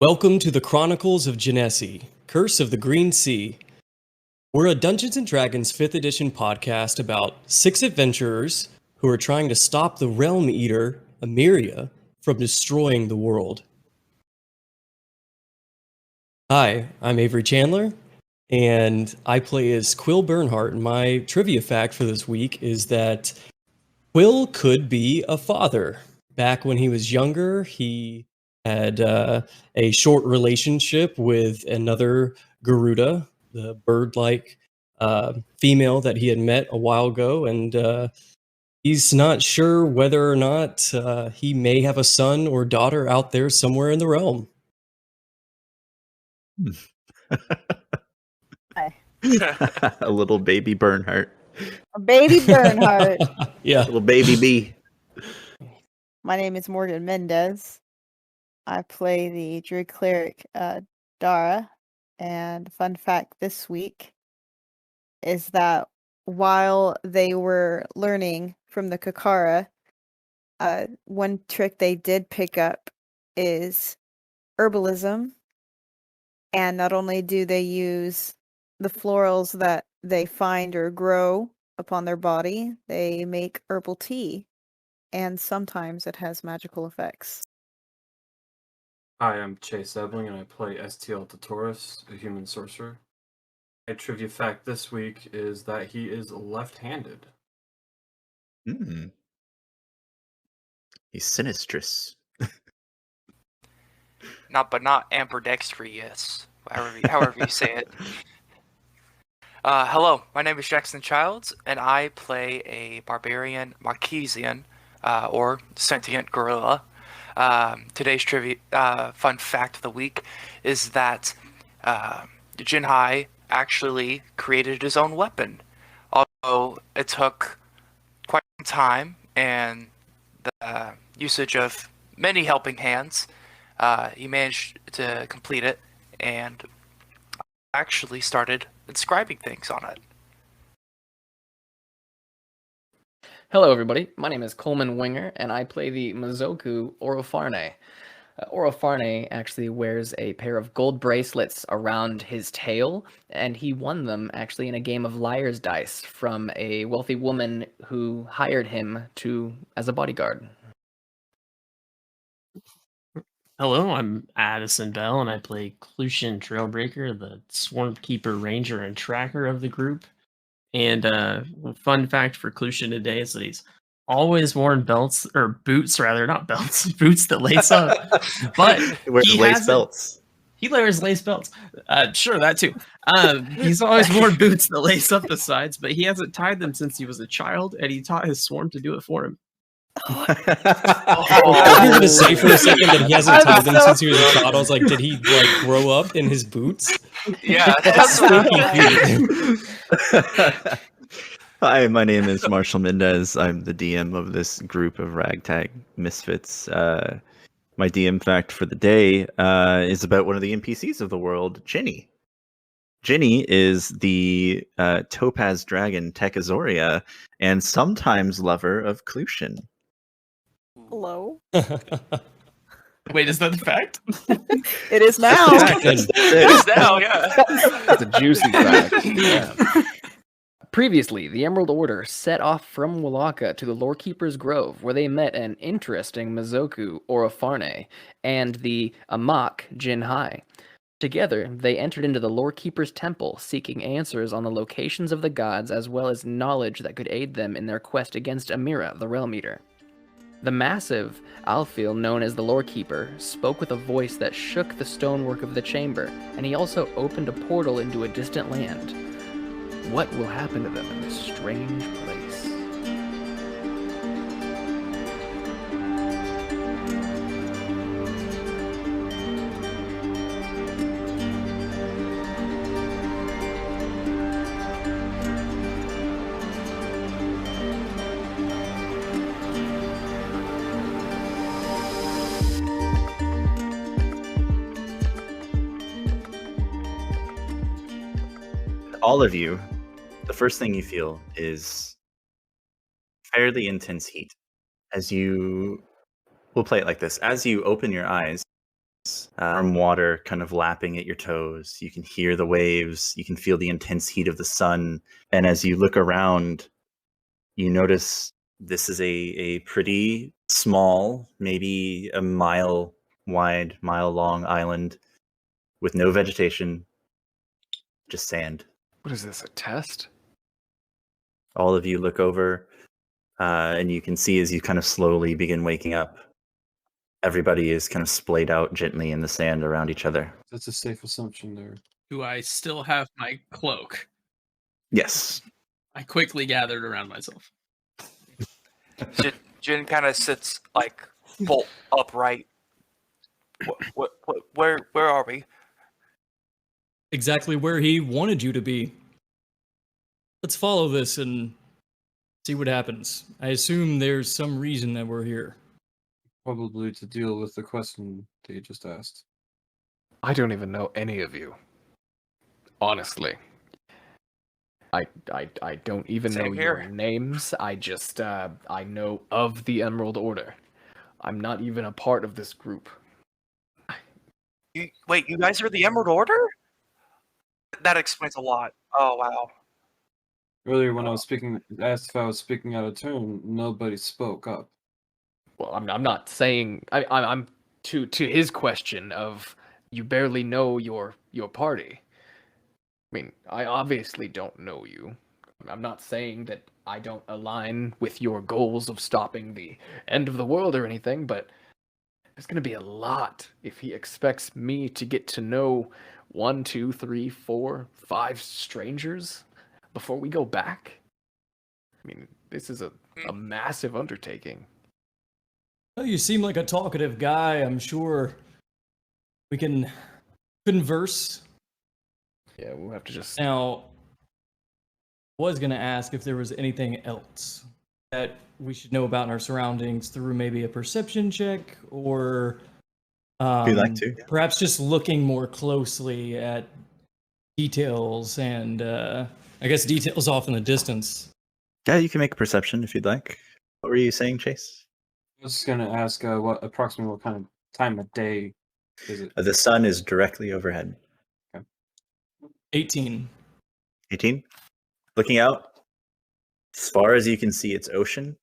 Welcome to the Chronicles of Genesi, Curse of the Green Sea. We're a Dungeons & Dragons 5th edition podcast about 6 adventurers who are trying to stop the Realm Eater, Emiria, from destroying the world. Hi, I'm Avery Chandler, and I play as Quill Bernhardt, and my trivia fact for this week is that Quill could be a father. Back when he was younger, he had a short relationship with another Garuda, the bird-like female that he had met a while ago, and he's not sure whether or not he may have a son or daughter out there somewhere in the realm. Hi. A little baby Bernhardt. A baby Bernhardt. Yeah. Little baby B. My name is Morgan Mendez. I play the Druid Cleric Dara. And fun fact this week is that while they were learning from the Kakara, one trick they did pick up is herbalism. And not only do they use the florals that they find or grow upon their body, they make herbal tea. And sometimes it has magical effects. Hi, I'm Chase Ebling, and I play STL Taurus, a human sorcerer. My trivia fact this week is that he is left-handed. He's sinistrous. Not ambidextrous, however you say it. Hello, my name is Jackson Childs, and I play a barbarian Marquesian, or sentient gorilla. Today's trivia fun fact of the week is that Jinhai actually created his own weapon. Although it took quite some time and the usage of many helping hands, he managed to complete it and actually started inscribing things on it. Hello, everybody. My name is Coleman Winger, and I play the Mizoku Orofarne. Orofarne actually wears a pair of gold bracelets around his tail, and he won them actually in a game of liar's dice from a wealthy woman who hired him as a bodyguard. Hello, I'm Addison Bell, and I play Clutian Trailbreaker, the Swarmkeeper Ranger and Tracker of the group. And a fun fact for Clutian today is that he's always worn boots that lace up. But He wears lace belts. He wears lace belts. Sure, that too. He's always worn boots that lace up the sides, but he hasn't tied them since he was a child, and he taught his swarm to do it for him. I was going to say for a second that he hasn't tied them since he was a child. I was like, did he grow up in his boots? Yeah, That's stinky cute. Hi, my name is Marshall Mendez. I'm the DM of this group of ragtag misfits. My DM fact for the day is about one of the NPCs of the world, Ginny. Ginny is the topaz dragon Techazoria and sometimes lover of Clutian. Hello. Wait, is that the fact? It is now. it is now, yeah. That's a juicy fact. Yeah. Previously, the Emerald Order set off from Walaka to the Lorekeeper's Grove, where they met an interesting Mizoku Orofarne and the Amak Jinhai. Together, they entered into the Lorekeeper's Temple, seeking answers on the locations of the gods as well as knowledge that could aid them in their quest against Amira, the Realm Eater. The massive Alfil, known as the Lorekeeper, spoke with a voice that shook the stonework of the chamber, and he also opened a portal into a distant land. What will happen to them in this strange place? All of you, the first thing you feel is fairly intense heat. We'll play it like this. As you open your eyes, warm water kind of lapping at your toes. You can hear the waves. You can feel the intense heat of the sun. And as you look around, you notice this is a pretty small, maybe a mile wide, mile long island with no vegetation, just sand. What is this, a test? All of you look over, and you can see as you kind of slowly begin waking up, everybody is kind of splayed out gently in the sand around each other. That's a safe assumption there. Do I still have my cloak? Yes. I quickly gathered around myself. Jin kind of sits like bolt upright. Where are we? Exactly where he wanted you to be. Let's follow this and see what happens. I assume there's some reason that we're here. Probably to deal with the question that you just asked. I don't even know any of you. Honestly. I don't even Same know here. your names. I just I know of the Emerald Order. I'm not even a part of this group. Wait, you guys are the Emerald Order? That explains a lot. Oh wow. Earlier, when I was asked if I was speaking out of turn, nobody spoke up. Well, I'm not saying I'm to his question of you barely know your party. I mean, I obviously don't know you. I'm not saying that I don't align with your goals of stopping the end of the world or anything, but there's going to be a lot if he expects me to get to know 1, 2, 3, 4, 5 strangers before we go back. I mean, this is a massive undertaking. Well, you seem like a talkative guy. I'm sure we can converse. Yeah, we'll have to just... Now, I was going to ask if there was anything else that we should know about in our surroundings through maybe a perception check or If you'd like to. perhaps just looking more closely at details and I guess details off in the distance. Yeah, you can make a perception if you'd like. What were you saying, Chase? I was just gonna ask approximately what kind of time of day is it? The sun is directly overhead. 18. 18. Looking out, as far as you can see, it's ocean,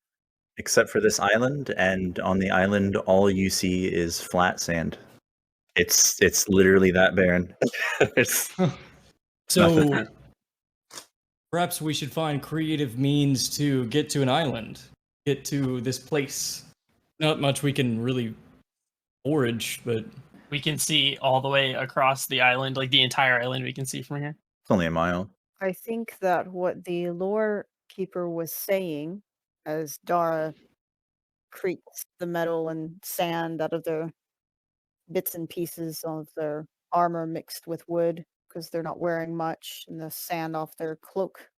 except for this island. And on the island, all you see is flat sand. It's literally that barren. It's So nothing. perhaps we should find creative means to get to an island, get to this place. Not much we can really forage, but We can see all the way across the island, like the entire island we can see from here. It's only a mile. I think that what the lore keeper was saying, as Dara creaks the metal and sand out of their bits and pieces of their armor mixed with wood, because they're not wearing much, and the sand off their cloak,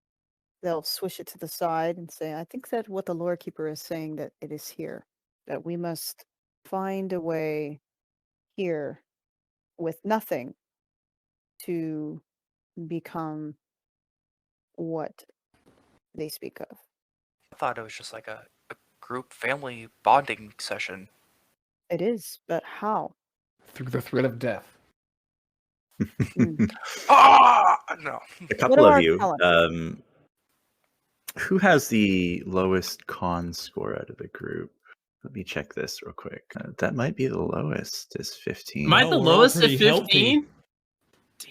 they'll swish it to the side and say, I think that what the lore keeper is saying, that it is here, that we must find a way here with nothing to become what they speak of. I thought it was just like a group family bonding session. It is, but how? Through the threat of death. Ah, no. A couple are of our you. talents? Who has the lowest con score out of the group? Let me check this real quick. That might be the lowest. Is 15. Am I No, the we're all lowest at pretty healthy. 15?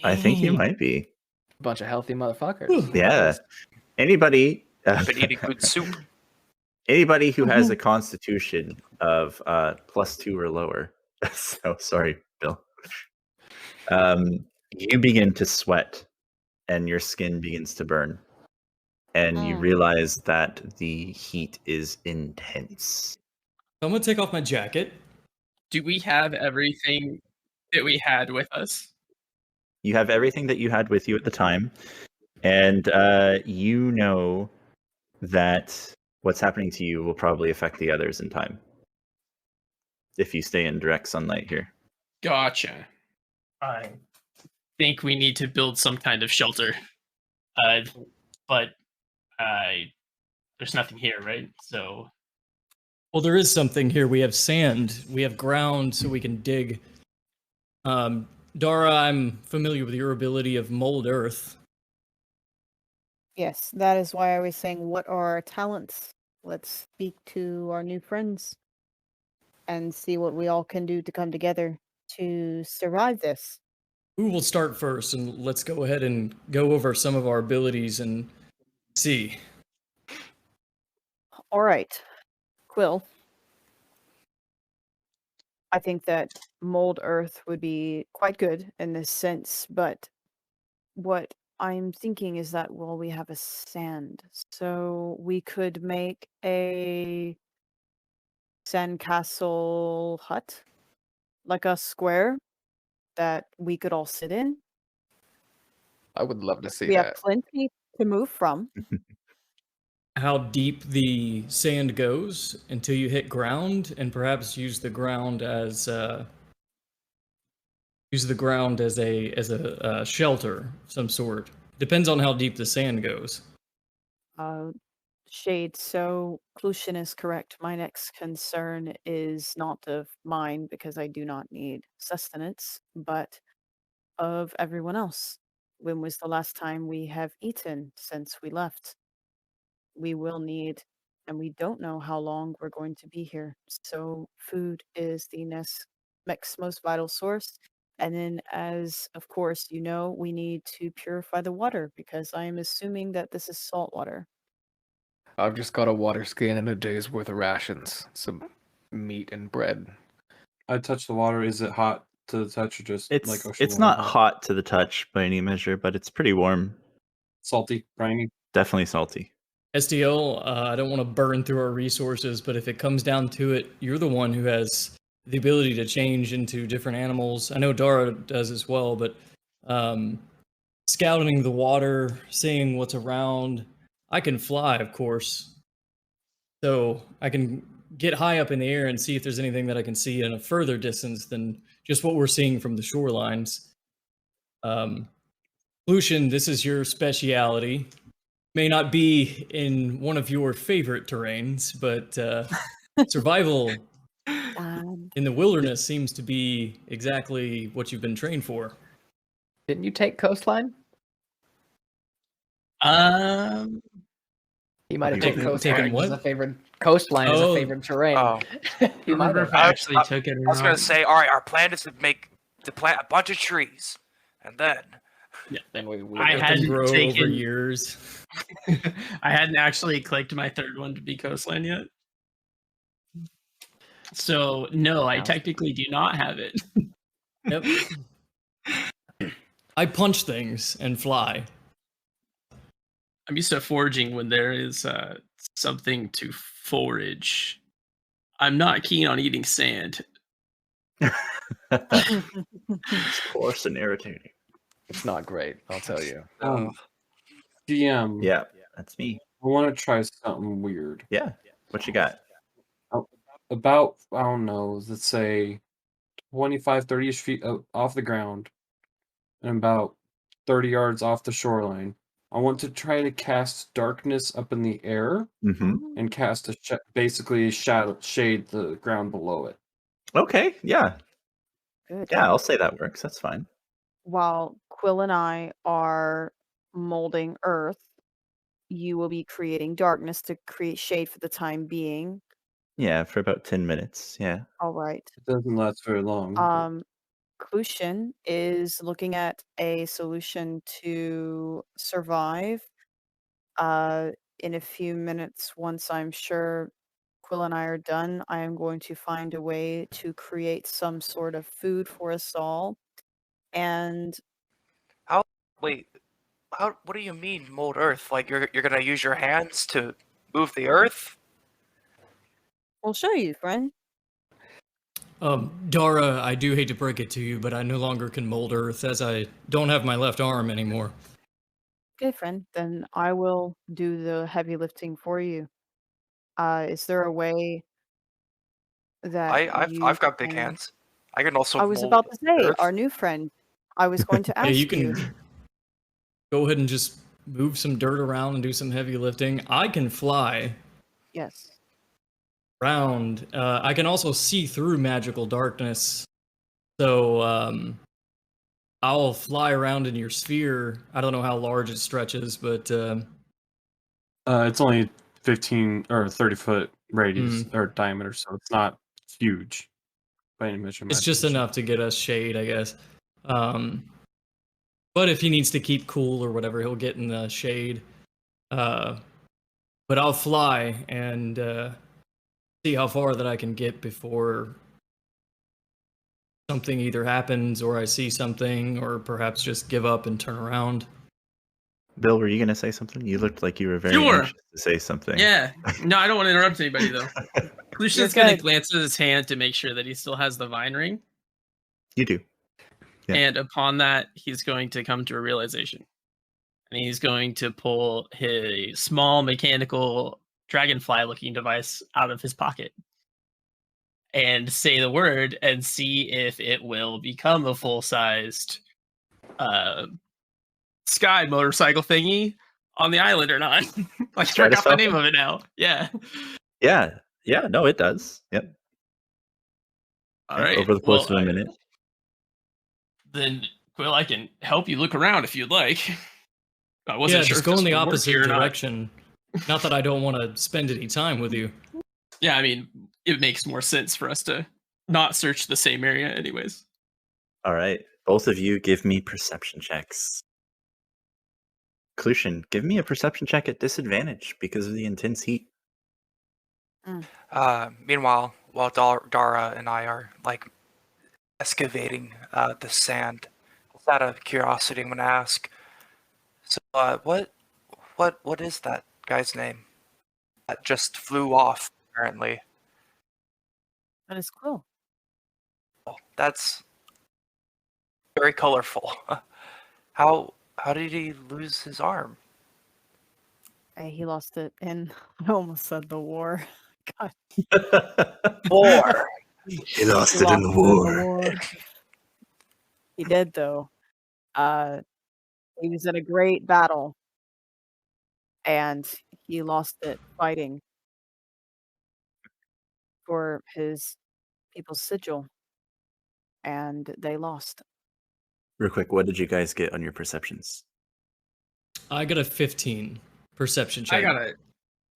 I think you Dang. might be. Bunch of healthy motherfuckers. Yeah. Anybody? I've been eating good soup. Anybody who has a constitution of +2 or lower. So sorry, Bill. You begin to sweat and your skin begins to burn. And you realize that the heat is intense. I'm gonna take off my jacket. Do we have everything that we had with us? You have everything that you had with you at the time. And you know that what's happening to you will probably affect the others in time. If you stay in direct sunlight here. Gotcha. I think we need to build some kind of shelter. But there's nothing here, right? So Well, there is something here. We have sand. We have ground so we can dig. Dara, I'm familiar with your ability of mold earth. Yes, that is why I was saying, what are our talents? Let's speak to our new friends and see what we all can do to come together to survive this. Who will start first? And let's go ahead and go over some of our abilities and see. All right, Quill. I think that mold earth would be quite good in this sense, but what I'm thinking is that, well, we have a sand, so we could make a sandcastle hut, like a square that we could all sit in. I would love to see We have that. plenty to move from. How deep the sand goes until you hit ground, and perhaps use the ground as a shelter of some sort. Depends on how deep the sand goes. Shade, so Clusian is correct. My next concern is not of mine because I do not need sustenance, but of everyone else. When was the last time we have eaten since we left? We will need, and we don't know how long we're going to be here. So food is the next most vital source. And then, as of course you know, we need to purify the water because I am assuming that this is salt water. I've just got a water skin and a day's worth of rations, some meat and bread. I touch the water. Is it hot to the touch or just It's like ocean it's water not hot to the touch by any measure, but it's pretty warm. Salty, briny? Definitely salty. STL, I don't want to burn through our resources, but if it comes down to it, you're the one who has the ability to change into different animals. I know Dara does as well, but scouting the water, seeing what's around. I can fly, of course. So I can get high up in the air and see if there's anything that I can see in a further distance than just what we're seeing from the shorelines. Lucian, this is your speciality. May not be in one of your favorite terrains, but survival in the wilderness seems to be exactly what you've been trained for. Didn't you take coastline? He might have taken coastline. Taken what? As a favorite coastline is a Oh. favorite terrain. Oh. He might Remember have. if I actually took it or I was gonna not. say, all right, our plan is to plant a bunch of trees, and then Then we Let I them hadn't grow over taken- years. I hadn't actually clicked my third one to be coastline yet. So no, I Sounds- technically do not have it. Yep. I punch things and fly. I'm used to foraging when there is something to forage. I'm not keen on eating sand. It's coarse and irritating. It's not great, I'll tell you. DM. Yeah, that's me. I want to try something weird. Yeah. What you got? About, I don't know, let's say 25, 30-ish feet off the ground and about 30 yards off the shoreline. I want to try to cast darkness up in the air Mm-hmm. and cast basically shade the ground below it. Okay. Yeah. Good. Yeah. I'll say that works. That's fine. While Quill and I are molding earth, you will be creating darkness to create shade for the time being. Yeah, for about 10 minutes. Yeah. All right. It doesn't last very long. but- Clusian is looking at a solution to survive. In a few minutes, once I'm sure Quill and I are done, I am going to find a way to create some sort of food for us all. And wait, what do you mean mold earth? Like you're gonna use your hands to move the earth? we'll show you, friend. Dara, I do hate to break it to you, but I no longer can mold earth as I don't have my left arm anymore. Okay, friend. Then I will do the heavy lifting for you. Is there a way that I've got big can- hands. I can also I was mold about to say, earth. our new friend. I was going to ask Hey, you can go ahead and just move some dirt around and do some heavy lifting. I can fly Yes. around. I can also see through magical darkness. So I'll fly around in your sphere. I don't know how large it stretches, but It's only 15 or 30-foot radius or diameter, so it's not huge by any measure. it's just enough to get us shade, I guess. But if he needs to keep cool or whatever, he'll get in the shade. But I'll fly and see how far that I can get before something either happens or I see something, or perhaps just give up and turn around. Bill, were you going to say something? You looked like you were very Sure. anxious to say something. Yeah. No, I don't want to interrupt anybody though. Lucian's You're gonna good. glance at his hand to make sure that he still has the vine ring. You do. Yeah. And upon that, he's going to come to a realization. And he's going to pull his small mechanical dragonfly looking device out of his pocket and say the word and see if it will become a full-sized sky motorcycle thingy on the island or not. I forgot the name of it now. Yeah. Yeah. Yeah. No, it does. Yep. All right. Over the course of a minute. Then, Quill, I can help you look around if you'd like. I wasn't sure just if go this in the would work opposite here or not. direction. Not that I don't want to spend any time with you. Yeah, I mean, it makes more sense for us to not search the same area anyways. All right. Both of you give me perception checks. Clutian, give me a perception check at disadvantage because of the intense heat. Meanwhile, while Dara and I are like excavating the sand, just out of curiosity, I'm gonna ask. So, what is that guy's name that just flew off? Apparently, That is cool. oh, that's very colorful. How did he lose his arm? He lost it in, I almost said the war. God. War. He lost He it in the war. He did, though. He was in a great battle, and he lost it fighting for his people's sigil, and they lost. Real quick, what did you guys get on your perceptions? I got a 15 perception check.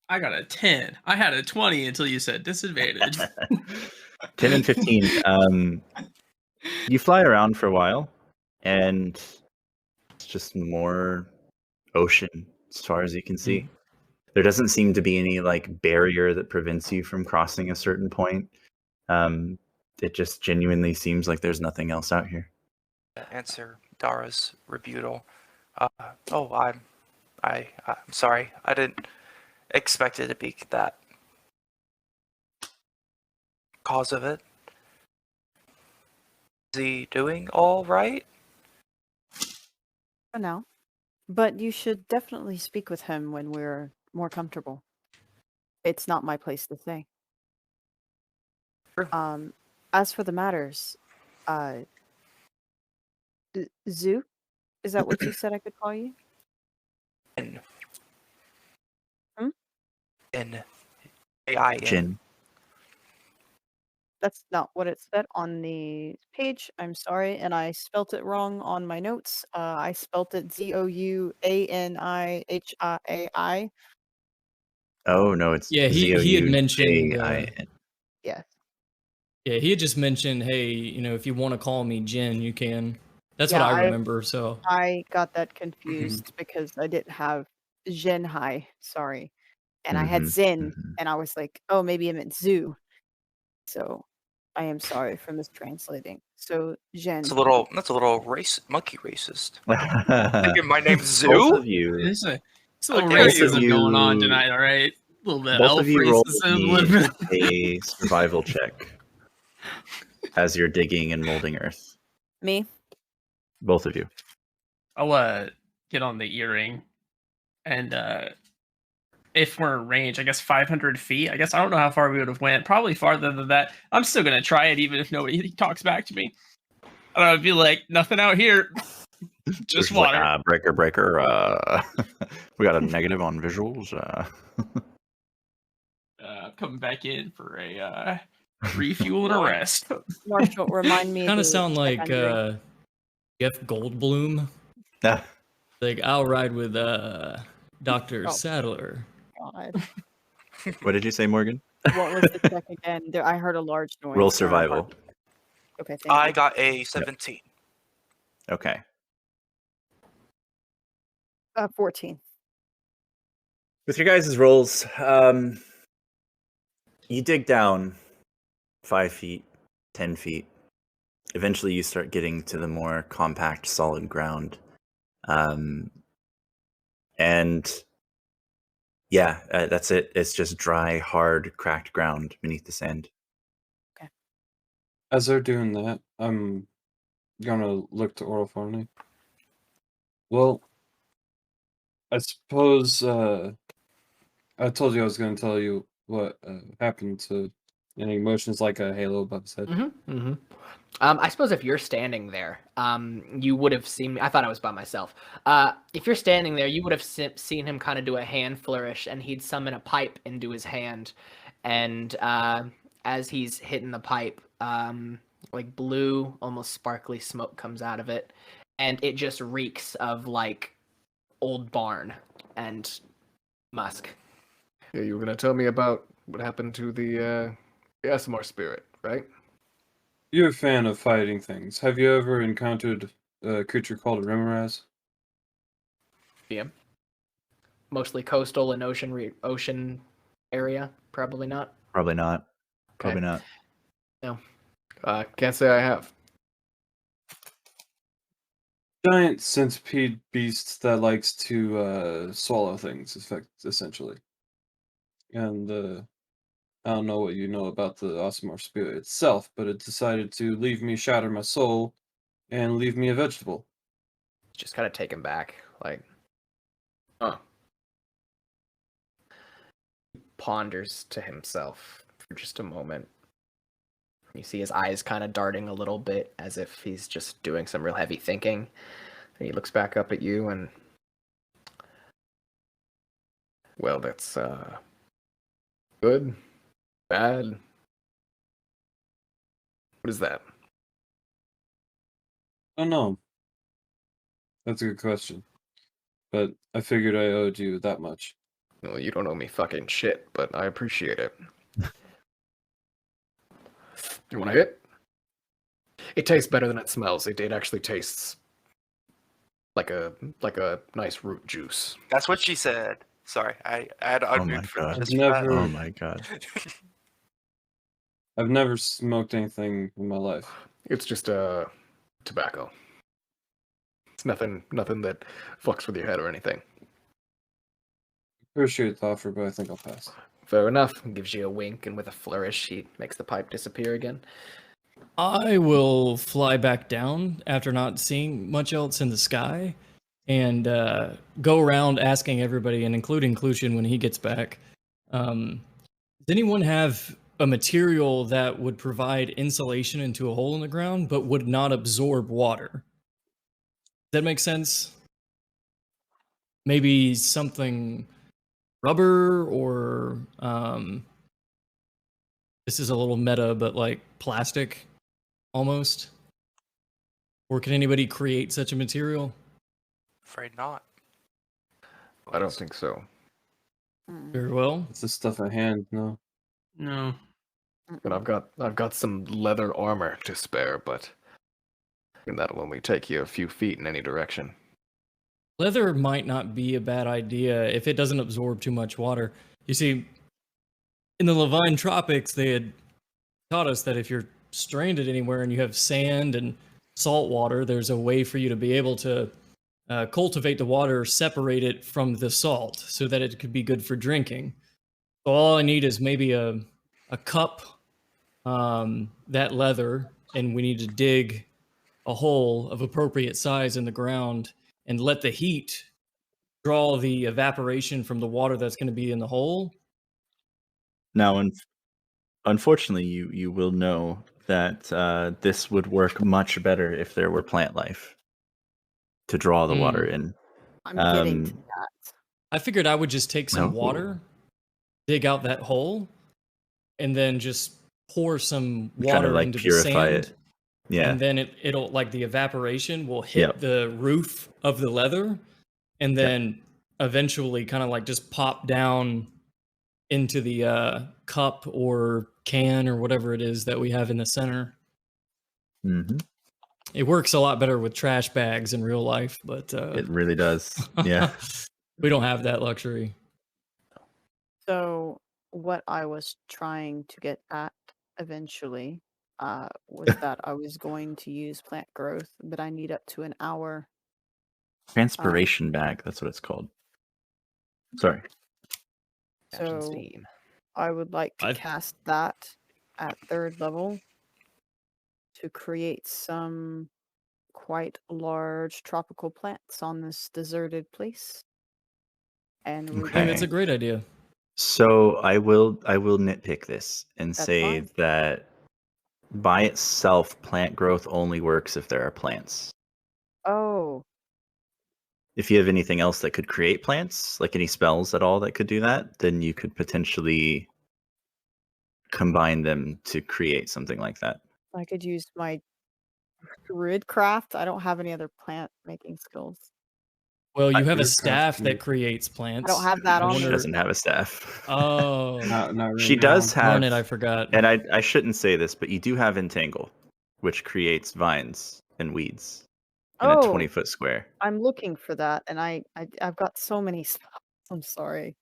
I got a 10. I had a 20 until you said disadvantage. 10 and 15. You fly around for a while, and it's just more ocean as far as you can see. There doesn't seem to be any like barrier that prevents you from crossing a certain point. It just genuinely seems like there's nothing else out here. Answer Dara's rebuttal. I'm sorry. I didn't expect it to be that cause of it. Is he doing all right? For now. But you should definitely speak with him when we're more comfortable. It's not my place to say. Sure. As for the matters, Zoo? Is that what you said I could call you? In. Hmm? In. A-I-N. Jin. That's not what it said on the page. I'm sorry, and I spelt it wrong on my notes. I spelt it Zounihiai. Oh no, it's Yeah, he had mentioned. Zoujin. Yes. Yeah, he had just mentioned, hey, if you want to call me Jin, you can. That's Yeah, what I remember. So I got that confused because I didn't have Zhenhai, sorry. And I had Zin, and I was like, oh, maybe I meant Zoo. So I am sorry for mistranslating. So Zhen. That's a little monkey racist. Both Thinking my name's Zoo? of you. There's a little dare racism you. going on tonight, all right? A little bit of Both elf of you roll racism. me a survival check as you're digging and molding earth. Me? Both of you. I'll get on the earring, and if we're in range, I guess 500 feet. I guess I don't know how far we would have went. Probably farther than that. I'm still gonna try it, even if nobody talks back to me. I don't know. I'd be like, nothing out here, just water. Like, breaker. We got a negative on visuals. Coming back in for a Refuel and a rest. Marshall, remind me. Kind to of sound check like on drink. Jeff Goldblum. Ah, Like, I'll ride with Dr. Oh. Sadler. God. what did you say, Morgan? What was the check again? I heard a large noise. Roll so I thought- survival. Okay, thank I you. got a 17. Okay. 14. With your guys' rolls, you dig down 5 feet, 10 feet. Eventually, you start getting to the more compact, solid ground. And yeah, that's it. It's just dry, hard, cracked ground beneath the sand. As they're doing that, I'm gonna look to Oralfarne. Well, I suppose I told you I was gonna tell you what happened to any emotions like a halo above his head. I suppose if you're standing there, you would have seen me. I thought I was by myself. If you're standing there, you would have seen him kind of do a hand flourish, and he'd summon a pipe into his hand. And as he's hitting the pipe, like blue, almost sparkly smoke comes out of it, and it just reeks of like old barn and musk. Yeah, you were gonna tell me about what happened to the Asimar spirit, right? You're a fan of fighting things. Have you ever encountered a creature called a Remoraz? Yeah. Mostly coastal and ocean area. Probably not. Probably not. Probably Okay. not. No. Can't say I have. Giant centipede beast that likes to swallow things, essentially. And I don't know what you know about the Asimar spirit itself, but it decided to leave me shatter my soul and leave me a vegetable. Just kind of taken back. Like, Huh. ponders to himself for just a moment. You see his eyes kind of darting a little bit as if he's just doing some real heavy thinking. And he looks back up at you and, Well, that's good, bad. What is that? Oh no. That's a good question. But I figured I owed you that much. Well, you don't owe me fucking shit, but I appreciate it. You want to hit? It tastes better than it smells. It actually tastes like a nice root juice. That's what she said. Sorry, I had to Oh my unmute for God. just I've for that. never- Oh my God. I've never smoked anything in my life. It's just tobacco. It's nothing that fucks with your head or anything. Appreciate the offer, but I think I'll pass. fair enough, gives you a wink, and with a flourish, he makes the pipe disappear again. I will fly back down after not seeing much else in the sky and go around asking everybody, and including Clutian when he gets back. Does anyone have a material that would provide insulation into a hole in the ground but would not absorb water? Does that make sense? Maybe something rubber or this is a little meta, but like plastic almost. Or can anybody create such a material? Afraid not. I don't think so. Very well. It's the stuff at hand, no. No. And I've got some leather armor to spare, but that'll only take you a few feet in any direction. Leather might not be a bad idea if it doesn't absorb too much water. You see, in the Levine Tropics, they had taught us that if you're stranded anywhere and you have sand and salt water, there's a way for you to be able to cultivate the water, separate it from the salt so that it could be good for drinking. So all I need is maybe a cup, that leather, and we need to dig a hole of appropriate size in the ground and let the heat draw the evaporation from the water that's going to be in the hole. Now, unfortunately, you will know that this would work much better if there were plant life to draw the water in. I'm getting to that. I figured I would just take some No. water, dig out that hole, and then just pour some Kind water of like into the purify sand, it. Yeah. and then it'll like the evaporation will hit Yep. the roof of the leather, and then eventually kind of like just pop down into the cup or can or whatever it is that we have in the center. Hmm. It works a lot better with trash bags in real life, but It really does. Yeah. we don't have that luxury. So what I was trying to get at eventually was that I was going to use plant growth, but I need up to an hour. Transpiration bag. That's what it's called. Sorry. Captain So Steam. I would like to I've- cast that at 3rd level to create some quite large tropical plants on this deserted place. And root Okay. I think that's a great idea. So I will nitpick this and That's say fine. that by itself, plant growth only works if there are plants. Oh, If you have anything else that could create plants, like any spells at all that could do that, then you could potentially combine them to create something like that. I could use my Druidcraft. I don't have any other plant making skills. Well, you have a Druidcraft staff can that be- creates plants. I don't have that I on She me. wonder- doesn't have a staff. Oh, Not right She now. does have, darn it! I forgot. and I shouldn't say this, but you do have Entangle, which creates vines and weeds in a Oh, 20-foot square. I'm looking for that, and I've got so many spells. I'm sorry.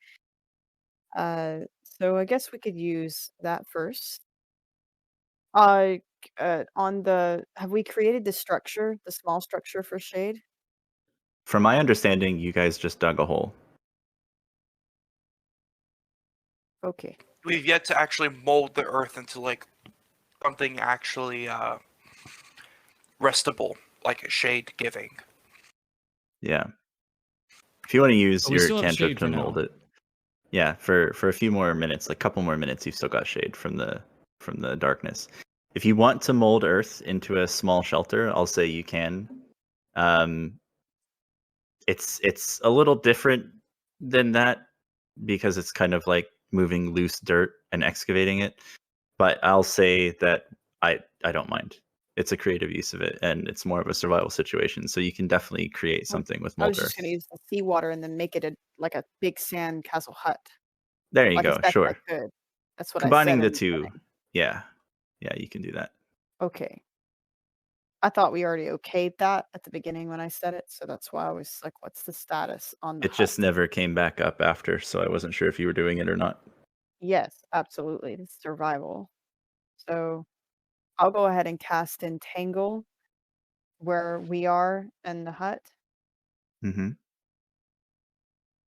So I guess we could use that first. On the have we created the structure, the small structure for shade? From my understanding, you guys just dug a hole. Okay. We've yet to actually mold the earth into like something actually restable, like shade giving. Yeah. If you want to use But we your still have cantrip shade to for now. mold it, yeah, for a few more minutes, like a couple more minutes, you've still got shade from the darkness. If you want to mold Earth into a small shelter, I'll say you can. It's a little different than that because it's kind of like moving loose dirt and excavating it. But I'll say that I don't mind. It's a creative use of it, and it's more of a survival situation. So you can definitely create something with I was mold just Earth. gonna use the seawater and then make it like a big sand castle hut. There you Like as go. best Sure. I could. That's what Combining I the said. two, yeah, you can do that. Okay. I thought we already okayed that at the beginning when I said it, so that's why I was like, what's the status on the It just hut? never came back up after, so I wasn't sure if you were doing it or not. Yes, absolutely. It's survival. So I'll go ahead and cast Entangle where we are in the hut. Mm-hmm.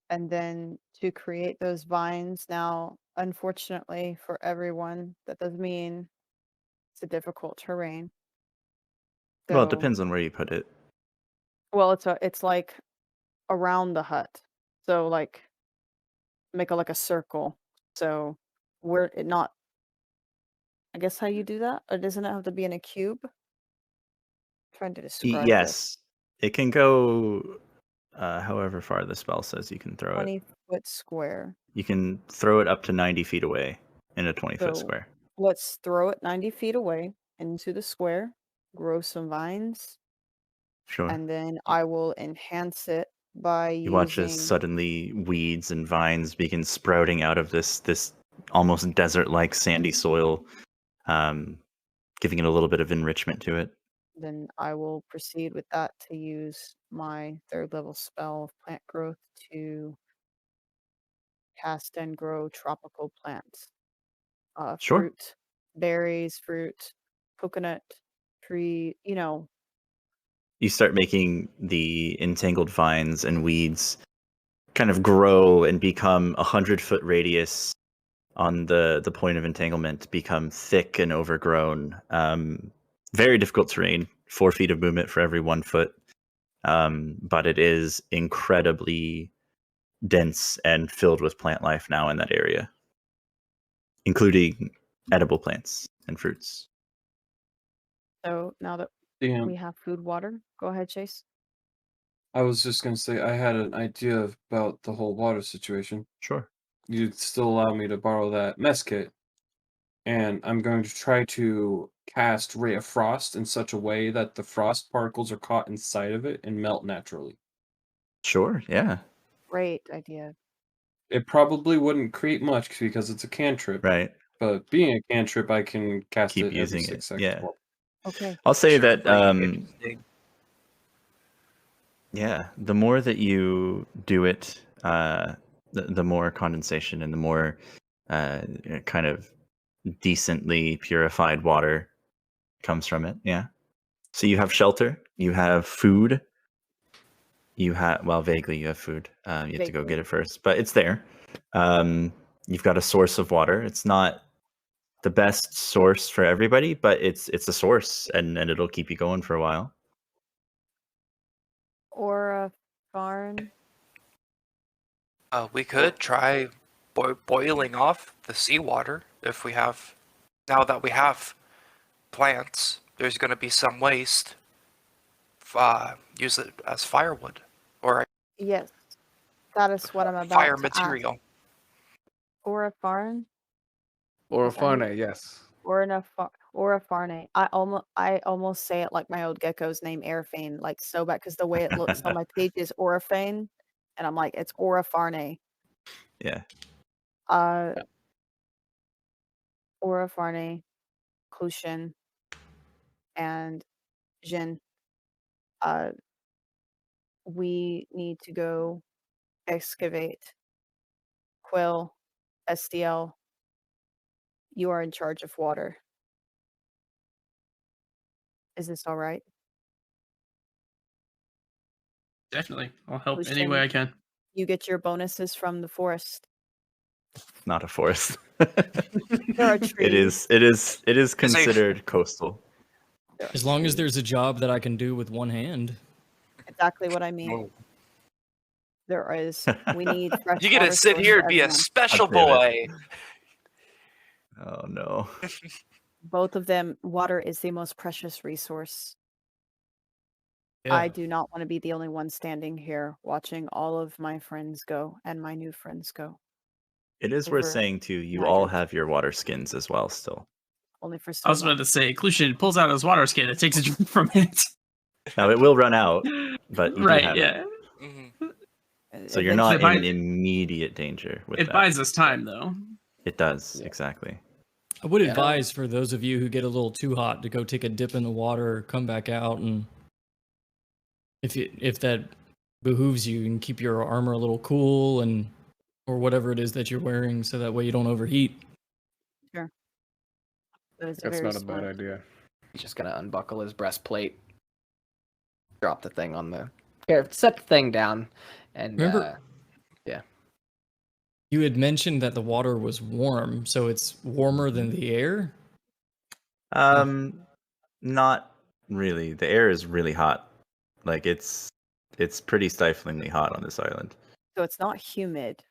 And then to create those vines. Now, unfortunately for everyone, that does mean it's a difficult terrain. Well, it So, depends on where you put it. well, it's like around the hut. So like make like a circle. So where it not I guess how you do that? Or doesn't it have to be in a cube? Trying to describe this. Yes, it can go however far the spell says you can throw it. 20-foot square. You can throw it up to 90 feet away in a 20-foot So square. let's throw it 90 feet away into the square, grow some vines, Sure. and then I will enhance it by You watch as using suddenly weeds and vines begin sprouting out of this almost desert-like sandy soil, giving it a little bit of enrichment to it. then I will proceed with that to use my 3rd level spell of plant growth to cast and grow tropical plants. Sure. Fruit, berries, fruit, coconut, tree, You start making the entangled vines and weeds kind of grow and become 100-foot radius on the point of entanglement, become thick and overgrown. Very difficult terrain, 4 feet of movement for every 1 foot. But it is incredibly dense and filled with plant life now in that area, including edible plants and fruits. So now that Damn. we have food, water, go ahead, Chase. I was just gonna say I had an idea about the whole water situation. Sure. You'd still allow me to borrow that mess kit. and I'm going to try to cast Ray of Frost in such a way that the frost particles are caught inside of it and melt naturally. Sure, yeah. Great idea. It probably wouldn't create much because it's a cantrip, Right. but being a cantrip, I can cast Keep it every using 6 it. seconds. Yeah. More. Okay. I'll say Sure, that pretty interesting. yeah, the more that you do it, the more condensation and the more kind of decently purified water comes from it. Yeah. So you have shelter, you have food, you have, well, vaguely you have food. You have to go Vaguely. get it first, but it's there. You've got a source of water. It's not the best source for everybody, but it's a source, and it'll keep you going for a while. Or a barn. We could try boiling off the seawater if we have. Now that we have plants, there's going to be some waste. Use it as firewood or Yes. That is what I'm about fire to ask. material. Or a farm. Or a Is any- farne, yes. Or a farne. I almost say it like my old gecko's name, Airfane, like so bad because the way it looks on my page is Orafane, and I'm like, it's Orafarne. Yeah. Orafarne, Clushin, and Jin. We need to go excavate. Quill, SDL, you are in charge of water. Is this all right? Definitely. I'll help any Lucian, way I can. you get your bonuses from the forest. Not a forest. There are trees. It is considered coastal. There are As long as trees. there's a job that I can do with one hand. Exactly what I mean. Oh, There is. We need fresh You get to water sit source here for and be a everyone. special God damn boy. Oh no. Both of them, water is the most precious resource. Yeah. I do not want to be the only one standing here watching all of my friends go and my new friends go. It is worth Over saying too, you all Niagara. have your water skins as well still. Only for I so was about long. to say, Clushin pulls out his water skin and takes a drink from it. Now it will run out, but you do Right, have it. yeah. Mhm. So you're not Eventually- in immediate danger with It that. buys us time, though. It does, Yeah. exactly. I would Yeah. advise for those of you who get a little too hot to go take a dip in the water, come back out, and if that behooves you, and keep your armor a little cool and or whatever it is that you're wearing, so that way you don't overheat. That is That's very not a smart. bad idea. He's just gonna unbuckle his breastplate, drop the thing on the, set the thing down, and Remember, you had mentioned that the water was warm, so it's warmer than the air. Not really. The air is really hot. Like it's pretty stiflingly hot on this island. So it's not humid.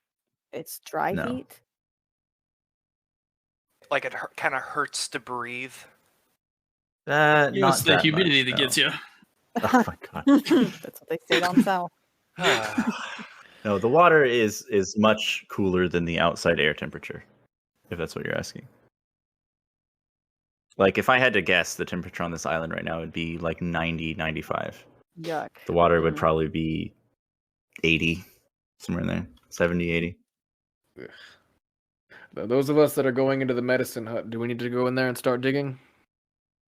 It's dry No. heat. Like it kind of hurts to breathe. Not It's the that humidity much, that gets no. you. Oh my god. That's what they say down south. No, the water is much cooler than the outside air temperature, if that's what you're asking. Like, if I had to guess, the temperature on this island right now would be like 90, 95. Yuck. The water would Mm. probably be 80, somewhere in there, 70, 80. Those of us that are going into the medicine hut, do we need to go in there and start digging?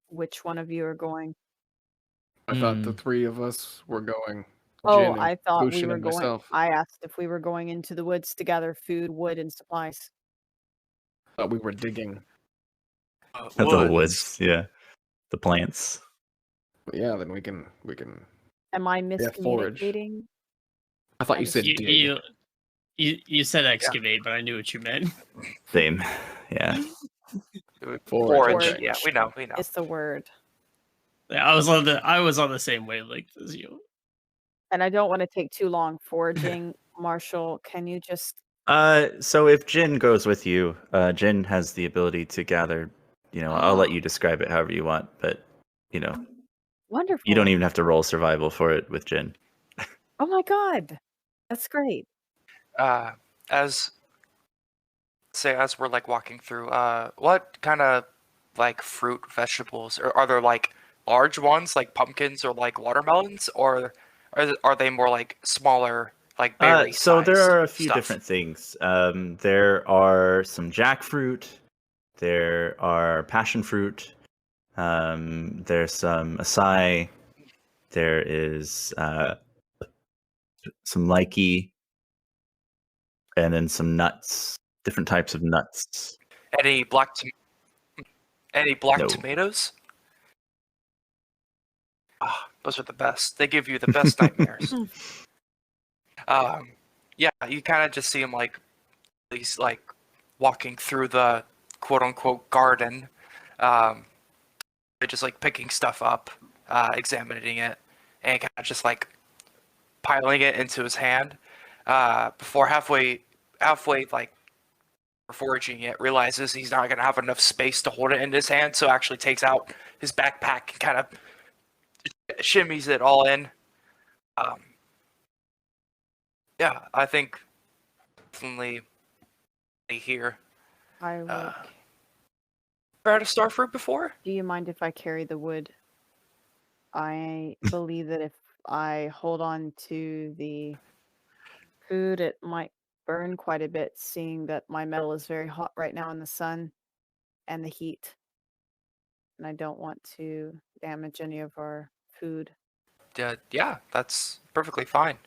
Which one of you are going? I thought the Hmm. three of us were going. Oh, Jin and I thought we Lucian were and going. myself. I asked if we were going into the woods to gather food, wood, and supplies. Thought we were digging. The woods, yeah. The plants. But yeah, then we can. Am I Yeah, forage. miscommunicating? I thought I you said just- dig. You said excavate, but I knew what you meant. Same. Yeah. Forage. Forage. Yeah, we know. It's the word. Yeah, I was on the same wavelength as you. And I don't want to take too long foraging. Marshall, can you just So if Jin goes with you, Jin has the ability to gather, I'll let you describe it however you want, but, wonderful. you don't even have to roll survival for it with Jin. Oh my god. That's great. As say as we're like walking through, what kind of like fruit, vegetables, or are there like large ones like pumpkins or like watermelons, or are they more like smaller, like berry So there sized are a few stuff? different things. There are some jackfruit. There are passion fruit. There's some acai. There is some likey, and then some nuts. Different types of nuts. Any black No. tomatoes? Ah, those are the best. They give you the best nightmares. Yeah, you kind of just see him like he's like walking through the quote unquote garden, just like picking stuff up, examining it, and kind of just like piling it into his hand. Before halfway like foraging it, realizes he's not gonna have enough space to hold it in his hand, so actually takes out his backpack and kind of shimmies it all in. Yeah, I think definitely here. I would. Ever had a starfruit before? Do you mind if I carry the wood? I believe that if I hold on to the food, it might burn quite a bit, seeing that my metal is very hot right now in the sun and the heat. And I don't want to damage any of our food. Yeah, that's perfectly fine.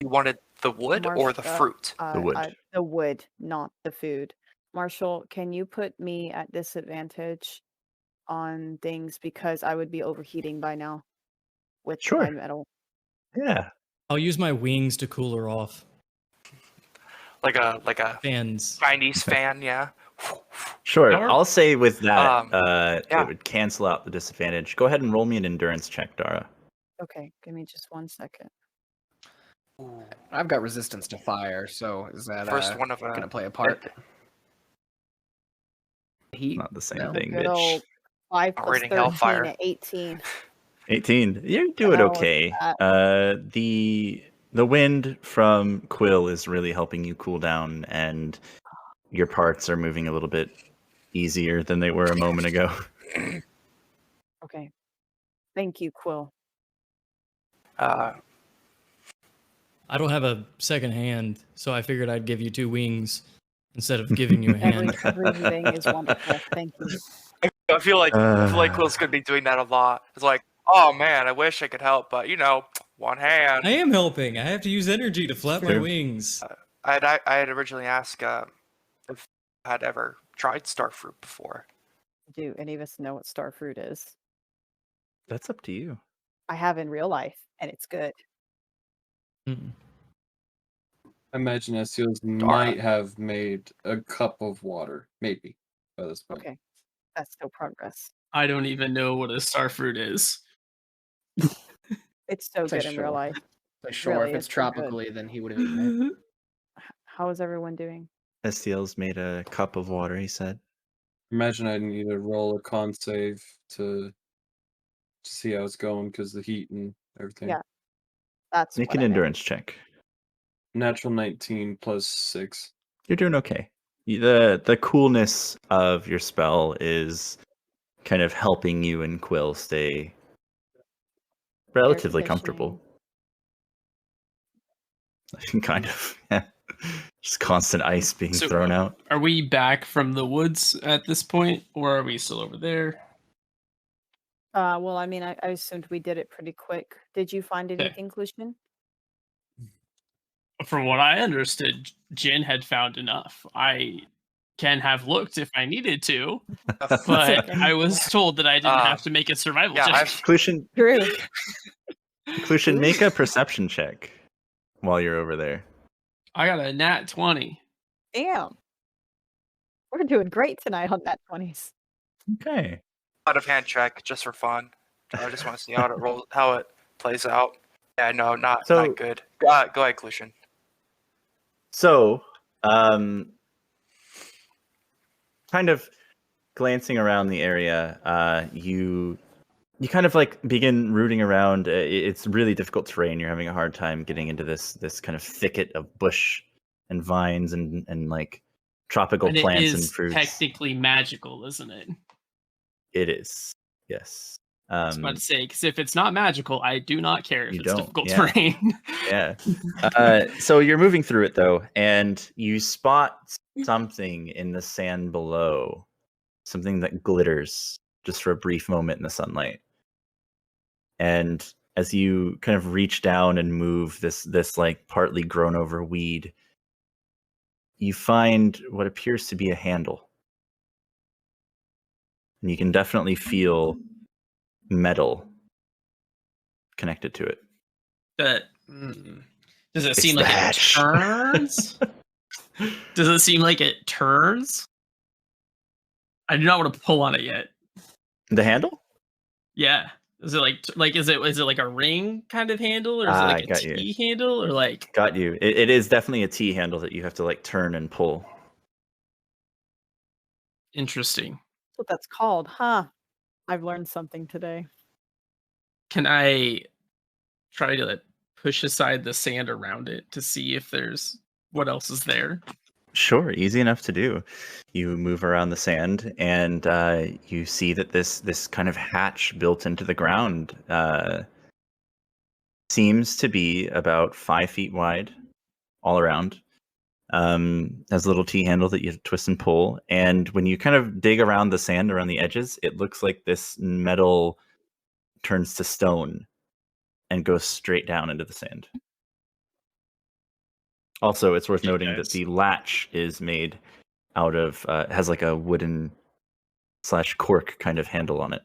You wanted the wood or the fruit? The wood. The wood, not the food. Marshall, can you put me at disadvantage on things because I would be overheating by now with my Sure. metal? Yeah. I'll use my wings to cool her off. Like a Fans. Chinese fan, yeah. Sure. Or- I'll say with that, yeah. it would cancel out the disadvantage. Go ahead and roll me an endurance check, Dara. Okay, give me just 1 second. Ooh. I've got resistance to fire, so is that First one of gonna a play a part? Heat? Not the same No. thing, Good bitch. old 5 plus Rating 13 Hellfire. at 18. 18. You're doing hell is okay. that? The wind from Quill is really helping you cool down, and your parts are moving a little bit easier than they were a moment ago. Okay. Thank you, Quill. Uh, I don't have a second hand, so I figured I'd give you 2 wings instead of giving you a hand. Everything is wonderful. Thank you. I feel like Quill's gonna be doing that a lot. It's like, oh man, I wish I could help, but you know, one hand. I am helping. I have to use energy to flap my Sure. wings. I had originally asked if I had ever tried starfruit before. Do any of us know what starfruit is? That's up to you. I have in real life, and it's good. Mm. I imagine Estios might have made a cup of water, maybe, by this point. Okay. That's still progress. I don't even know what a starfruit is. It's so Say good in real sure. life. Like, sure, Really, if it's it's so good. tropically, then he would have eaten it. How is everyone doing? STL's made a cup of water, he said. Imagine I need to roll a con save to see how it's going because the heat and everything. Yeah. That's Make what an I meant. endurance check. Natural 19 plus 6. You're doing okay. The coolness of your spell is kind of helping you and Quill stay relatively comfortable. Kind of. Yeah. Just constant ice being So- thrown out. Are we back from the woods at this point, or are we still over there? Well, I mean, I assumed we did it pretty quick. Did you find Okay. anything, Lucian? From what I understood, Jin had found enough. I can have looked if I needed to, but okay. I was told that I didn't have to make a survival yeah, check. I've- Clucian, make a perception check while you're over there. I got a nat 20. Damn. We're doing great tonight on that 20s. Okay. out of hand check just for fun. I just want to see how it rolls, how it plays out. Yeah, no, not good. Go ahead, Clucian. So, kind of glancing around the area, you kind of like begin rooting around. It's really difficult terrain. You're having a hard time getting into this kind of thicket of bush and vines and like tropical And it plants and is fruits. technically magical, isn't it? It is. Yes. I was about to say, because if it's not magical, I do not care if You it's don't, difficult yeah. terrain. Yeah. So you're moving through it though, and you spot something in the sand below, something that glitters just for a brief moment in the sunlight. And as you kind of reach down and move this like partly grown over weed, you find what appears to be a handle. And you can definitely feel metal connected to it. That does it seem the like hatch. it turns? Does it seem like it turns? I do not want to pull on it yet. The handle? Yeah. Is it like is it like a ring kind of handle, or is it like a got T handle, or like? Got you. It is definitely a T handle that you have to like turn and pull. Interesting. That's what that's called, huh? I've learned something today. Can I try to push aside the sand around it to see if there's what else is there? Sure, easy enough to do. You move around the sand, and you see that this kind of hatch built into the ground seems to be about 5 feet wide, all around. Has a little T handle that you twist and pull, and when you kind of dig around the sand around the edges, it looks like this metal turns to stone and goes straight down into the sand. Also, it's worth noting that the latch is made out of has like a wooden / cork kind of handle on it.